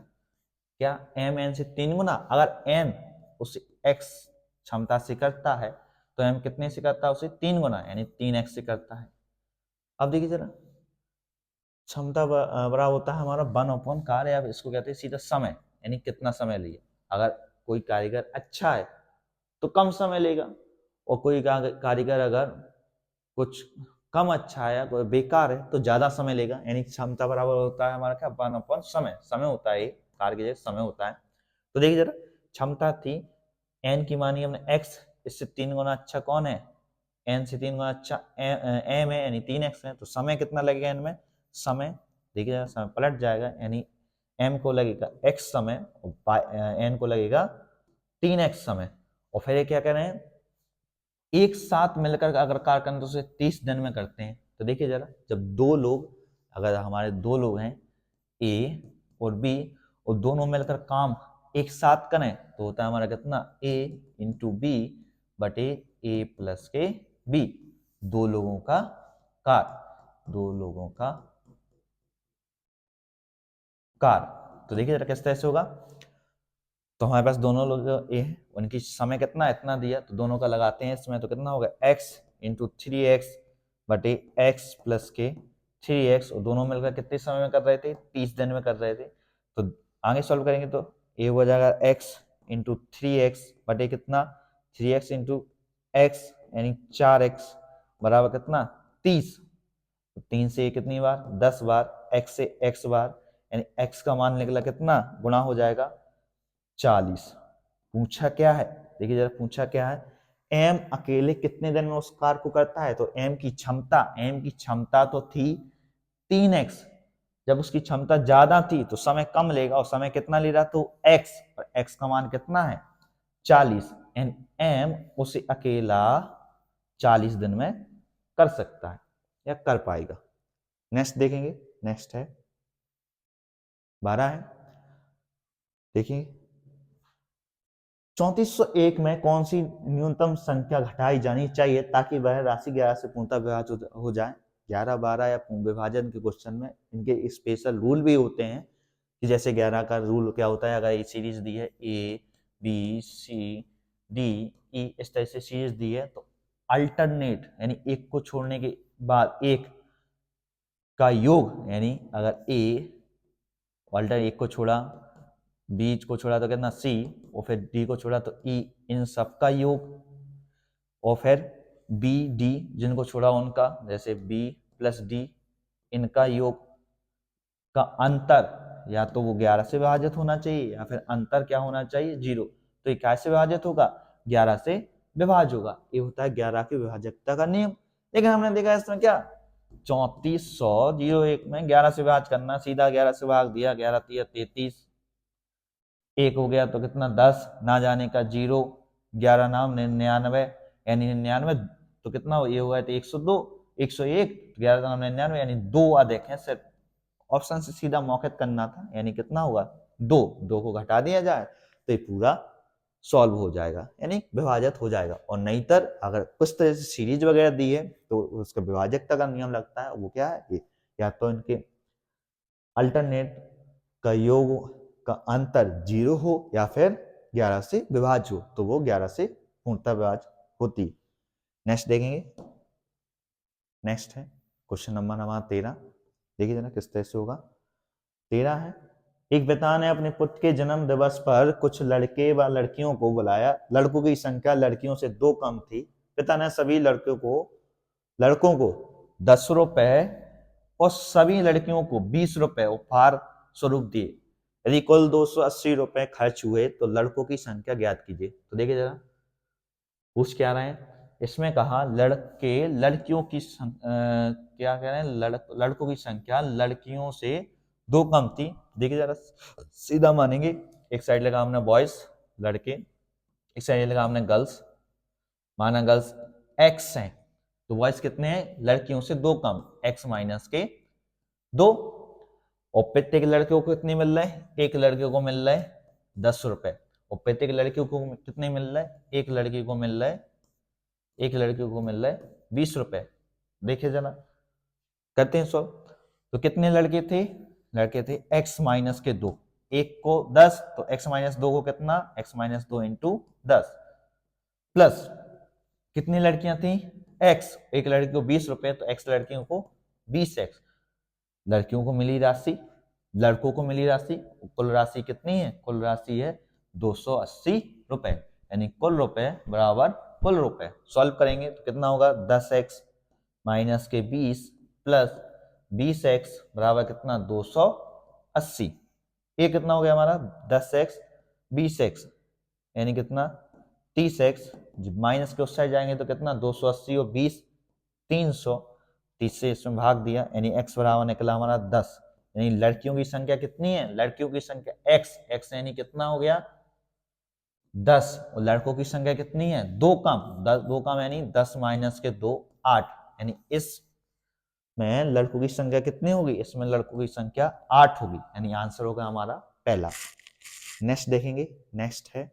क्या एम एन से 3 गुना, अगर एन उस एक्स क्षमता से करता है तो एम कितने से करता है, उसे 3 गुना यानी 3x से करता है। अब देखिए जरा, क्षमता बड़ा होता है हमारा 1/कार, या इसको कहते हैं सीधा समय, यानी कितना समय लिया। अगर कोई कारीगर अच्छा है तो कम समय लेगा, और कोई कारीगर अगर कुछ कम अच्छा है, कोई बेकार है तो ज्यादा समय लेगा, यानी क्षमता बराबर होता है हमारा क्या 1/समय, समय होता है, कार की जगह समय होता है। तो देखिए जरा, क्षमता थी एन की मानी हमने एक्स, इससे 3 गुना अच्छा कौन है, एन से 3 गुना अच्छा एम है, यानी 3x है, तो समय कितना लगेगा एन में, समय देखिए जरा, समय पलट जाएगा, यानी एम को लगेगा x समय और एन को लगेगा 3x समय। और फिर ये क्या कह रहे हैं, एक साथ मिलकर अगर कार्य करें तो उसे 30 दिन में करते हैं। तो देखिए जरा, जब दो लोग, अगर हमारे दो लोग हैं ए और बी, और दोनों मिलकर काम एक साथ करें तो होता है हमारा कितना a इंटू बी बटे ए प्लस के बी, दो लोगों का कार्य, दो लोगों का कार्य। तो देखिए जरा किस तरह से होगा, तो हमारे पास दोनों लोग ए हैं, उनकी समय कितना इतना दिया, तो दोनों का लगाते हैं इसमें, तो कितना होगा x इंटू 3x बटे एक्स प्लस के 3x, और दोनों मिलकर कितने समय में कर रहे थे, 30 दिन में कर रहे थे। तो आगे सॉल्व करेंगे तो ए हो जाएगा x इंटू 3x बटे कितना 3x इंटू एक्स, यानी 4x बराबर कितना 30, तो 3 से कितनी बार 10 बार, x से x बार, यानी x का मान निकला कितना, गुणा हो जाएगा 40। पूछा क्या है, देखिए जरा पूछा क्या है, एम अकेले कितने दिन में उस कार्य को करता है, तो एम की क्षमता तो थी 3x, जब उसकी क्षमता ज्यादा थी तो समय कम लेगा, और समय कितना ले रहा तो x, और x का मान कितना है 40, एंड एम उसे अकेला 40 दिन में कर सकता है या कर पाएगा। नेक्स्ट देखेंगे, नेक्स्ट है 12 है, देखिए 3401 में कौन सी न्यूनतम संख्या घटाई जानी चाहिए ताकि वह राशि 11 से पूर्णतः विभाजित हो जाए। 11 12 या विभाजन के क्वेश्चन में इनके स्पेशल रूल भी होते हैं, कि जैसे 11 का रूल क्या होता है, अगर ये सीरीज दी है A B C D E इस तरह से सीरीज दी है, तो अल्टरनेट यानी एक को छोड़ने के बाद एक का योग, यानी अगर ए अल्टर एक को छोड़ा, बी को छोड़ा तो कितना सी, और फिर डी को छोड़ा तो ई, इन सब का योग, और फिर बी डी जिनको छोड़ा उनका, जैसे बी प्लस डी इनका योग का अंतर या तो वो 11 से विभाजित होना चाहिए या फिर अंतर क्या होना चाहिए 0। तो ये कैसे विभाजित होगा, 11 से विभाज्य होगा। ये होता है 11 की विभाजकता का नियम। लेकिन हमने देखा इसमें क्या 3401 में 11 से विभाज्य करना, सीधा 11 से भाग दिया, 11 3 33, एक हो गया तो कितना 10, ना जाने का 0, 11 नाम 99, यानी 99 तो कितना ये हुआ तो 102, 101 11 नाम 99 यानी 2 अधिक है। सिर्फ ऑप्शन से सीधा मौखिक करना था, यानी कितना हुआ 2, 2 को घटा दिया जाए तो ये पूरा सॉल्व हो जाएगा, यानी विभाजित हो जाएगा। और नहींतर अगर कुछ तरह से सीरीज वगैरह दी है तो उसका विभाजकता का नियम लगता है, वो क्या है, या तो इनके अल्टरनेट का योग का अंतर 0 हो या फिर 11 से विभाज्य हो, तो वो 11 से पूर्णतः विभाज्य होती। नेक्स्ट देखेंगे, नेक्स्ट है क्वेश्चन नंबर 13। देखिए जरा किस तरह से होगा। 13 है, एक पिता ने अपने पुत्र के जन्म दिवस पर कुछ लड़के व लड़कियों को बुलाया। लड़कों की संख्या लड़कियों से 2 कम थी। पिता ने सभी लड़कों को 10 रुपए और सभी लड़कियों को 20 रुपए उपहार स्वरूप दिए। यदि कुल 280 रुपए खर्च हुए तो लड़कों की संख्या ज्ञात कीजिए। तो देखिए जरा पूछ क्या रहे हैं, इसमें कहा लड़के लड़कियों की क्या कह रहे हैं, लड़कों की संख्या लड़कियों से 2 कम थी। देखिए जरा सीधा मानेंगे, एक साइड लगा हमने बॉयज लड़के, एक साइड लगा हमने गर्ल्स, माना गर्ल्स एक्स हैं तो बॉयज कितने हैं, लड़कियों से 2 कम, एक्स माइनस के 2। और प्रत्येक लड़कियों को कितने मिल रहे हैं, एक लड़के को मिल रहा है 10 रुपए, और प्रत्येक लड़कियों को कितने मिल रहा है, एक लड़की को मिल रहा है 20 रुपए। देखिए जरा करते हैं सॉल्व। तो कितने लड़के थे x माइनस के 2, एक को 10 तो x माइनस 2 को कितना, x माइनस 2 इंटू 10, प्लस कितनी लड़कियां थी x, एक लड़की को 20 रुपए तो x लड़कियों को 20x, लड़कियों को मिली राशि, लड़कों को मिली राशि, कुल राशि कितनी है, कुल राशि है 280 रुपए, यानी कुल रुपए बराबर कुल रुपए। सॉल्व करेंगे तो कितना होगा 10x माइनस के 20 प्लस 20x बराबर कितना 280। ये कितना हो गया हमारा 10x 20x यानी कितना 30x, माइनस के उस साइड जाएंगे तो कितना 280 और 20 300, 30 से इसमें भाग दिया यानी x बराबर निकला हमारा 10। यानी लड़कियों की संख्या कितनी है, लड़कियों की संख्या x यानी कितना हो गया 10, और लड़कों की संख्या कितनी है 2 कम, 2 कम यानी 10 माइनस के 2 8, यानी इस में लड़कों की संख्या कितनी होगी, इसमें लड़कों की संख्या 8 होगी, यानी आंसर होगा हमारा पहला। नेक्स्ट देखेंगे, नेक्स्ट है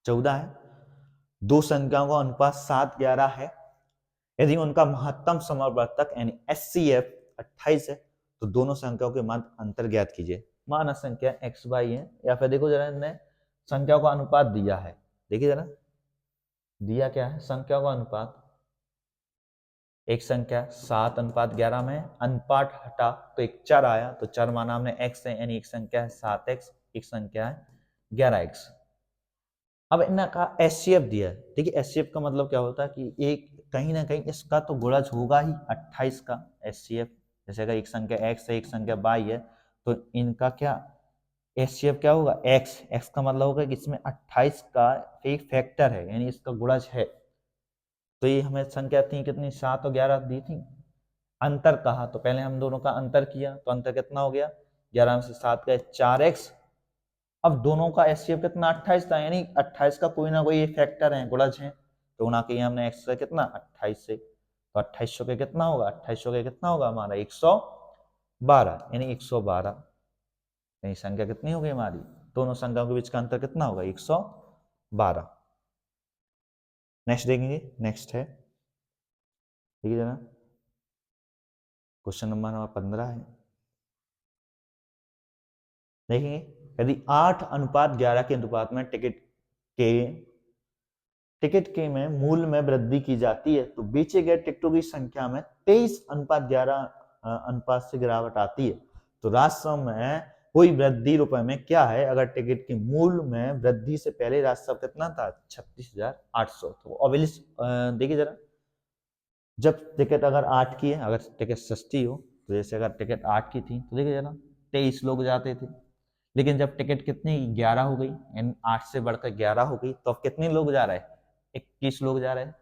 14 है, दो संख्याओं का अनुपात 7:11 है। यदि उनका महत्तम समवर्तक यानी HCF 28 है तो दोनों संख्याओं के मध्य अंतर ज्ञात कीजिए। माना संख्या x y है, या फिर देखो जरा इन्हें संख्याओं का अनुपात दिया है, देखिए जरा दिया क्या है, संख्याओं का अनुपात, एक संख्या 7:11 में अनुपात हटा तो एक चर आया, तो चर माना हमने x है, यानी एक संख्या है 7x, एक संख्या है 11x। अब इनका HCF दिया है, देखिए HCF का मतलब क्या होता है कि एक कहीं ना कहीं इसका तो गुणज होगा ही 28 का HCF, जैसे अगर एक संख्या x है एक संख्या y है तो इनका क्या HCF क्या होगा x का मतलब होगा कि इसमें 28 का एक फैक्टर है, यानी इसका गुणज है। तो ये हमें संख्या थी कितनी 7 और 11 दी थी। अंतर कहा तो पहले हम दोनों का अंतर किया तो अंतर कितना हो गया 11 में से 7 गए 4x। अब दोनों का HCF कितना 28 था, यानी 28 का कोई ना कोई फैक्टर है, गुणज है, तो गुणा किया हमने x से कितना 28 से, तो 2800 के कितना होगा, 2800 के कितना होगा हमारा 112, यानी 112, यानी संख्या कितनी होगी हमारी, दोनों संख्याओं के बीच का अंतर कितना होगा 112। नेक्स्ट देखेंगे, नेक्स्ट है देखिए जरा क्वेश्चन नंबर 15 है, देखेंगे यदि 8:11 के अनुपात में टिकट के टिकट के में मूल्य में वृद्धि की जाती है तो बेचे गए टिकटों की संख्या में 23:11 अनुपात से गिरावट आती है। तो राजस्व में हुई वृद्धि रुपए में क्या है? अगर टिकट के मूल्य में वृद्धि से पहले राजस्व कितना था? 36,800। तो ऑब्वियसली देखिए जरा, जब टिकट अगर 8 की है, अगर टिकट सस्ती हो, तो जैसे अगर टिकट 8 की थी तो देखिए जरा 23 लोग जाते थे। लेकिन जब टिकट कितनी 11 हो गई, यानी 8 से बढ़कर 11 हो गई, तो अब कितने लोग जा रहे हैं? 21 लोग जा रहे हैं।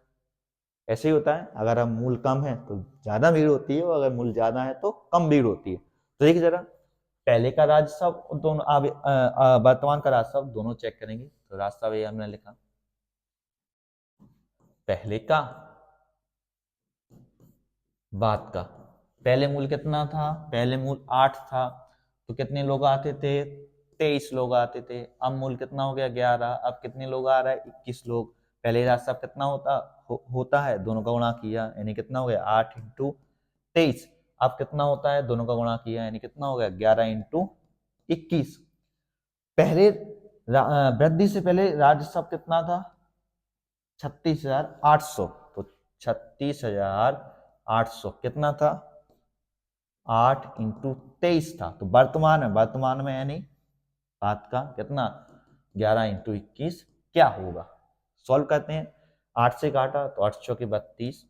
ऐसे ही होता है, अगर हम मूल्य कम है तो ज्यादा भीड़ होती है, और अगर मूल्य ज्यादा है तो कम भीड़ होती है। तो देखिए जरा, पहले का राजस्व दोनों वर्तमान का राजस्व दोनों चेक करेंगे। तो राजस्व ये हमने लिखा पहले का बाद का। पहले मूल्य कितना था? पहले मूल्य 8 था, तो कितने लोग आते थे? 23 लोग आते थे। अब मूल्य कितना हो गया? 11। अब कितने लोग आ रहा है? 21 लोग। पहले राजस्व कितना होता है? दोनों का गुणा किया, यानी कितना हो गया? 8 इंटू 23। अब कितना होता है? दोनों का गुणा किया, यानी कितना हो गया? 11 इंटू 21। पहले वृद्धि से पहले राजस्व कितना था? 36,800। तो 36,800 कितना था? 8 इंटू 23 था। तो वर्तमान में यानी बात का कितना? 11 इंटू 21 क्या होगा? सॉल्व करते हैं। 8 से काटा तो 8 चौके 32,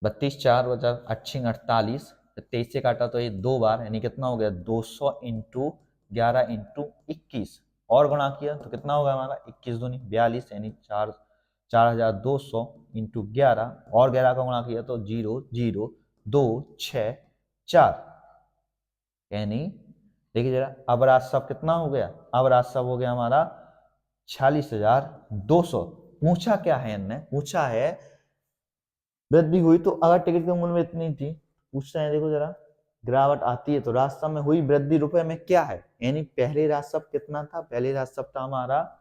32 4 बचा 8 48। 23 से काटा तो ये 2 बार, यानी कितना हो गया? 200 इंटू 11 इंटू 21। और गुणा किया तो कितना होगा हमारा? 21 दूनी 42, यानी 4,200 इंटू 11, और 11 का गुणा किया तो 0 0 2 6 4, यानी देखिए जरा, अब राजस्व कितना हो गया? अब राजस्व हो गया हमारा 46,200। पूछा क्या है? इनने पूछा है वृद्धि हुई तो अगर टिकट के मूल्य में इतनी थी, पूछते हैं देखो जरा, गिरावट आती है तो राजस्व में हुई वृद्धि रुपए में क्या है? यानी पहले राजस्व कितना था? पहले राजस्व था हमारा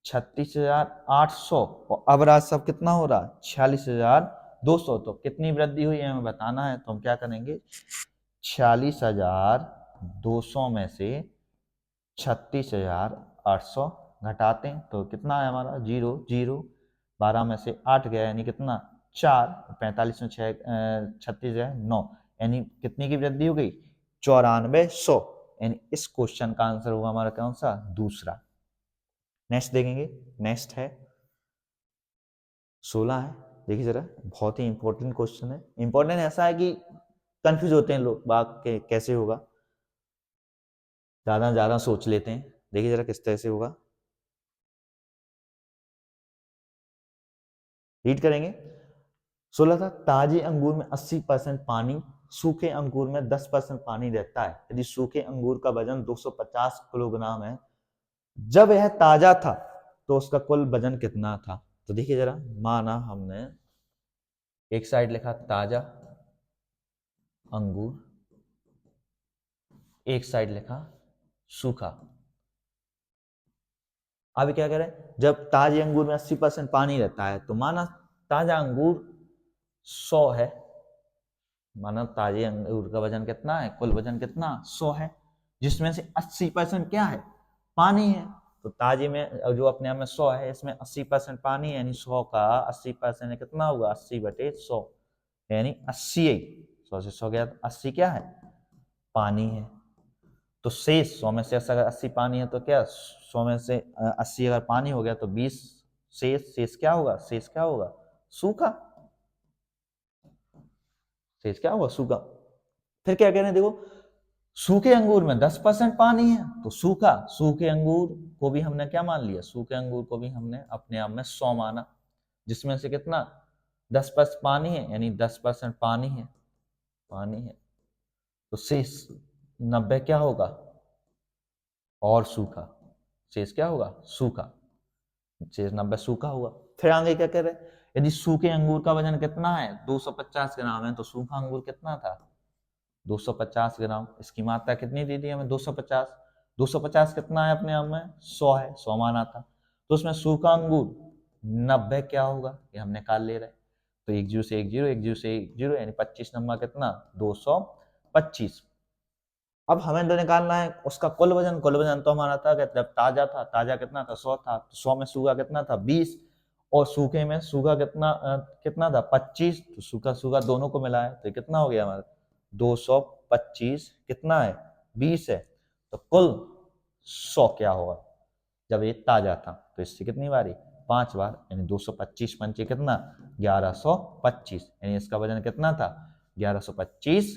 36,800, और अब राजस्व कितना हो रहा? 46,200। तो कितनी वृद्धि हुई है हमें बताना है, तो हम क्या करेंगे? 46,200 में से 36,800 घटाते हैं तो कितना है हमारा? 0 0, 12 में से 8 गया, यानी कितना? 4, 45 में 6 36 है 9, यानी कितनी की वृद्धि हो गई? 9400। यानी इस क्वेश्चन का आंसर होगा हमारा कौन सा? दूसरा। नेक्स्ट देखेंगे। नेक्स्ट है 16 है। देखिए जरा, बहुत ही इंपॉर्टेंट क्वेश्चन है। इंपॉर्टेंट ऐसा है कि कंफ्यूज होते हैं लोग बाग के कैसे होगा, ज्यादा सोच लेते हैं। देखिए जरा किस तरह से होगा, रीड करेंगे। 16 था, ताजे अंगूर में 80% पानी, सूखे अंगूर में 10% पानी रहता है। यदि सूखे अंगूर का वजन 250 किलोग्राम है, जब यह ताजा था तो उसका कुल वजन कितना था? तो देखिए जरा, माना हमने एक साइड लिखा ताजा अंगूर, एक साइड लिखा सूखा। अब क्या करें? जब ताजे अंगूर में 80% पानी रहता है, तो माना ताजा अंगूर 100 है, माना ताजे अंगूर का वजन कितना है? कुल वजन कितना? 100 है, जिसमें से 80% क्या है? पानी है। तो ताजे में जो अपने आप में 100 है, इसमें 80% पानी है, यानी 100 का 80% कितना होगा? 80/100, यानी 80 है। 100 से 100 गया तो 80 क्या है? पानी है। तो शेष 100 में से अगर 80 पानी है तो क्या 100 में से 80 अगर पानी हो गया तो 20 शेष क्या होगा? शेष क्या होगा? सूखा। शेष क्या होगा? सूखा। फिर क्या कह रहे हैं देखो, सूखे अंगूर में 10% पानी है तो सूखा। सूखे अंगूर को भी हमने क्या मान लिया? सूखे अंगूर को भी हमने अपने आप में 100 माना, जिसमें से कितना? 10% पानी है, यानी 10% पानी है, पानी है। तो शेष 90 क्या होगा? और सूखा। शेष क्या होगा? सूखा। शेष 90 सूखा हुआ। फिर आगे क्या कह रहे हैं? यदि सूखे अंगूर का वजन कितना है? 250 ग्राम है, तो सूखा अंगूर कितना था? 250 ग्राम। इसकी मात्रा कितनी दी थी हमें? 250। 250 कितना है अपने आप में? 100 है, 100 माना था। तो उसमें सूखा अंगूर 90 क्या होगा? ये हम निकाल ले रहे हैं। तो एक जीरो से एक जीरो, एक जीरो से एक जीरो, यानी 25 नंबर कितना? 225। अब हमें तो निकालना है उसका कुल वजन। कुल वजन तो हमारा था कि जब ताजा था, ताजा कितना था 100 था, तो 100 में सूखा कितना था 20, और सूखे में सूखा कितना था 25, तो सूखा सूखा दोनों को मिला है तो कितना हो गया हमारा 225, कितना है 20 है, तो कुल 100 क्या होगा जब ये ताजा था, तो इससे कितनी बारी 5 बार, यानी 225 पंचे कितना 1125, यानी इसका वजन कितना था 1125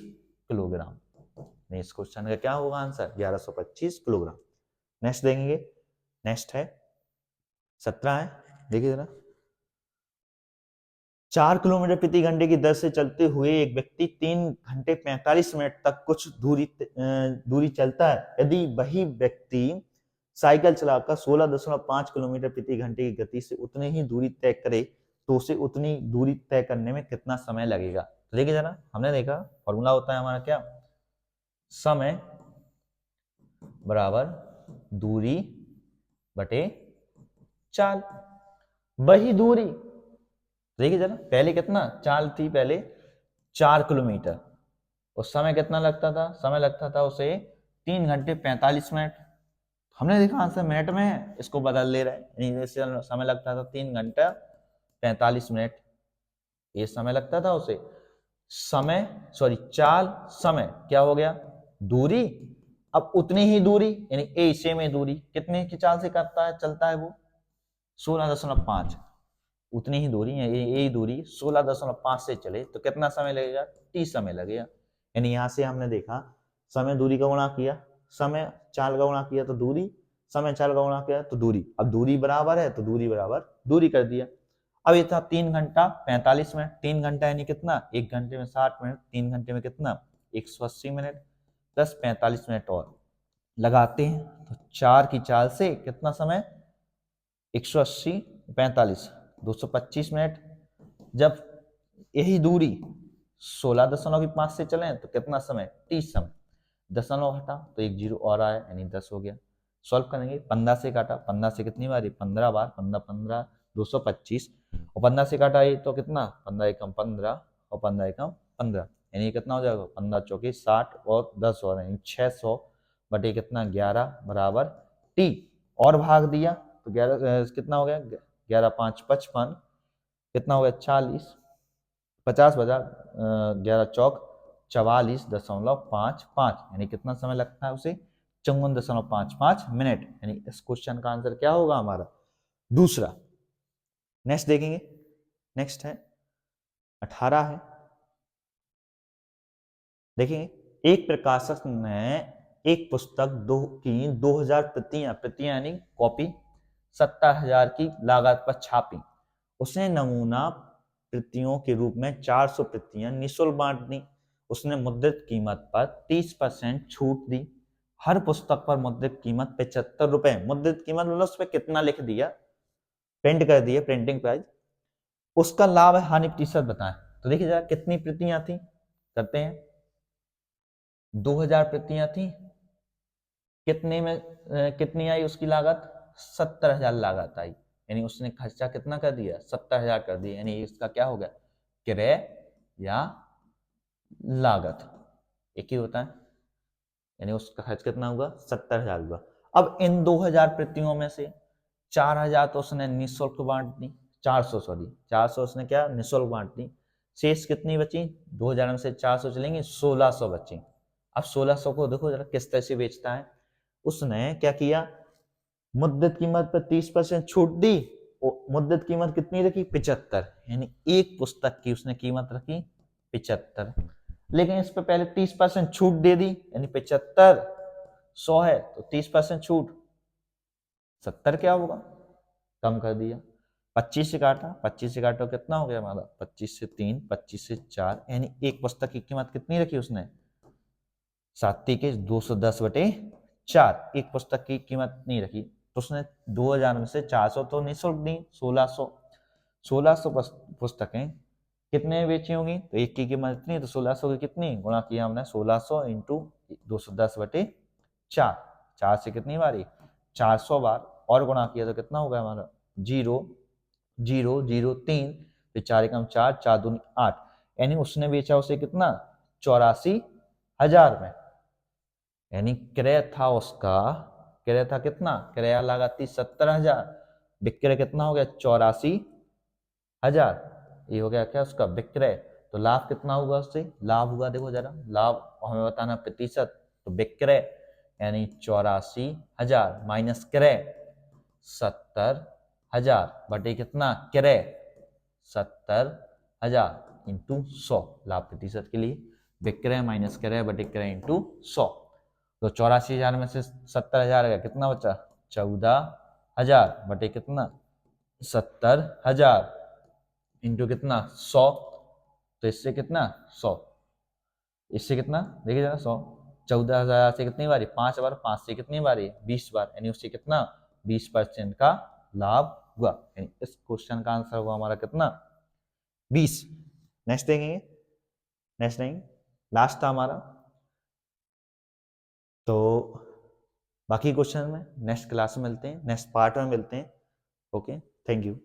किलोग्राम। इस क्वेश्चन का क्या होगा आंसर 1125 किलोग्राम। नेक्स्ट देंगे, नेक्स्ट है 17 है, देखिए जरा। 4 किलोमीटर प्रति घंटे की दर से चलते हुए एक व्यक्ति 3 घंटे 45 मिनट तक कुछ दूरी चलता है। यदि वही व्यक्ति साइकिल चलाकर 16.5 किलोमीटर प्रति घंटे की गति से उतनी ही दूरी तय करे तो उसे उतनी दूरी तय करने में कितना समय लगेगा। तो देखिए जरा, हमने देखा फॉर्मूला होता है हमारा क्या, समय बराबर दूरी बटे चाल। वही दूरी, देखिए जरा, पहले कितना चाल थी, पहले 4 किलोमीटर, उस समय कितना लगता था, समय लगता था उसे 3 घंटे 45 मिनट। हमने देखा आंसर मिनट में है, इसको बदल ले रहे हैं, जैसे समय लगता था 3 घंटा 45 मिनट, ये समय लगता था उसे, समय सॉरी चाल समय क्या हो गया दूरी। अब उतनी ही दूरी यानी ए से में दूरी कितने की चाल से करता है चलता है वो 16.5, उतनी ही दूरी है ये दूरी 16.5 से चले तो कितना समय लगेगा 30 समय लगेगा। यानी यहां से हमने देखा समय दूरी का गुणा किया, समय चाल का गुणा किया तो दूरी, समय चाल का गुणा किया तो दूरी। अब दूरी बराबर है तो दूरी बराबर दूरी कर दिया। अब ये था 3 घंटा 45 मिनट, 3 घंटा यानी कितना 1 घंटे में 60 मिनट, 3 घंटे में कितना 180 मिनट, प्लस 45 मिनट और लगाते हैं तो 4 की चाल से कितना समय 180 45 225 मिनट। जब यही दूरी 16.5 से चले तो कितना समय 30 समय, दशमलव हटा तो एक जीरो और आया यानी 10 हो गया। सॉल्व करेंगे, 15 से काटा, 15 से कितनी बारी 15 बार, 15 15 225, और 15 से काटा ये तो कितना 15 एकम 15 और 15 एकम 15, यानी कितना हो जाएगा 15 चौकी 60 और 10 और यानी 600 बटे कितना 11 बराबर टी, और भाग दिया तो 11 कितना हो गया 11 5 55, कितना हो गया 40, 50 बजा 11 चौक 44.55, यानी कितना समय लगता है उसे 54.55 मिनट। यानी इस क्वेश्चन का आंसर क्या होगा हमारा दूसरा। नेक्स्ट देखेंगे, नेक्स्ट है 18 है, देखेंगे एक प्रकाशक ने एक पुस्तक की 2000 प्रतियां यानी कॉपी 70,000 की लागत पर छापी। उसने नमूना प्रतियों के रूप में 400 प्रतियां निःशुल्क बांट दी। उसने मुद्रित कीमत पर 30% छूट दी। हर पुस्तक पर मुद्रित कीमत 75 रुपए, मुद्रित कीमत मतलब उस पर कितना लिख दिया, प्रिंट कर दिया, प्रिंटिंग प्राइस। उसका लाभ है हानि प्रतिशत बताएं। तो देखिए जरा कितनी प्रतियां थी, करते हैं 2000 प्रतियां थी, कितने में कितनी आई उसकी लागत 70,000 लागत आई, यानी उसने खर्चा कितना कर दिया 70,000 कर दिया, यानी इसका क्या हो गया क्रय या लागत एक ही होता है, यानी उसका खर्च कितना हुआ 70,000 हुआ। अब इन 2000 प्रतियों में से 4000 तो उसने निःशुल्क बांट दी, 400 उसने क्या निःशुल्क बांट दी, शेष कितनी बची 2000 में से 400 चलेंगे 1600 बची। अब 1600 को देखो जरा किस तरह से बेचता है, उसने क्या किया मुद्दत कीमत पर 30% छूट दी, मुद्दत कीमत कितनी रखी 75, यानी एक पुस्तक की उसने कीमत रखी 75, लेकिन इस पर पहले 30% छूट दे दी, यानी 75 100 है तो 30% छूट 70 क्या होगा कम कर दिया। 25 से काटा, 25 से काटा कितना हो गया हमारा 25 से 3 25 से 4, यानी एक पुस्तक की कीमत कितनी रखी उसने 7 के 210 बटे 4, एक पुस्तक की कीमत नहीं रखी तो उसने 2000 में से 400 तो निःशुल्क दी, 1600 पुस्तकें कितने बेची होंगी तो एक की कीमत इतनी तो 1600 की कितनी गुणा किया हमने 1600 इंटू 210 बटे 4, 4 से कितनी बारी 400 बार और गुणा किया तो कितना होगा हमारा 0 0 0 3, फिर 4 एकम 4 4 दूनी 8, यानी उसने बेचा उसे कितना 84,000 में। यानी क्रय था उसका, क्रय था कितना, क्रय लागत थी 70,000, विक्रय कितना हो गया 84,000। ये हो गया क्या उसका विक्रय। तो लाभ कितना होगा उससे, लाभ होगा देखो जरा, लाभ हमें बताना प्रतिशत, तो विक्रय यानी 84,000 माइनस क्रय 70,000 बटे कितना क्रय 70,000 इंटू 100, लाभ प्रतिशत के लिए विक्रय माइनस क्रय बटे क्रय इंटू 100। तो 84,000 में से 70,000 गया, कितना बचा 14,000 बटे कितना 70,000 इंटू कितना 100। तो इससे कितना 100, इससे कितना देखिए जरा 100, 14,000 से कितनी बारी 5 बार, 5 से कितनी बारी 20 बार, यानी उससे कितना 20% का लाभ हुआ। यानी इस क्वेश्चन का आंसर हुआ हमारा कितना 20। नेक्स्ट देखेंगे, नेक्स्ट नहीं लास्ट था हमारा। तो बाकी क्वेश्चन में नेक्स्ट क्लास में मिलते हैं, नेक्स्ट पार्ट में मिलते हैं। Okay, thank you.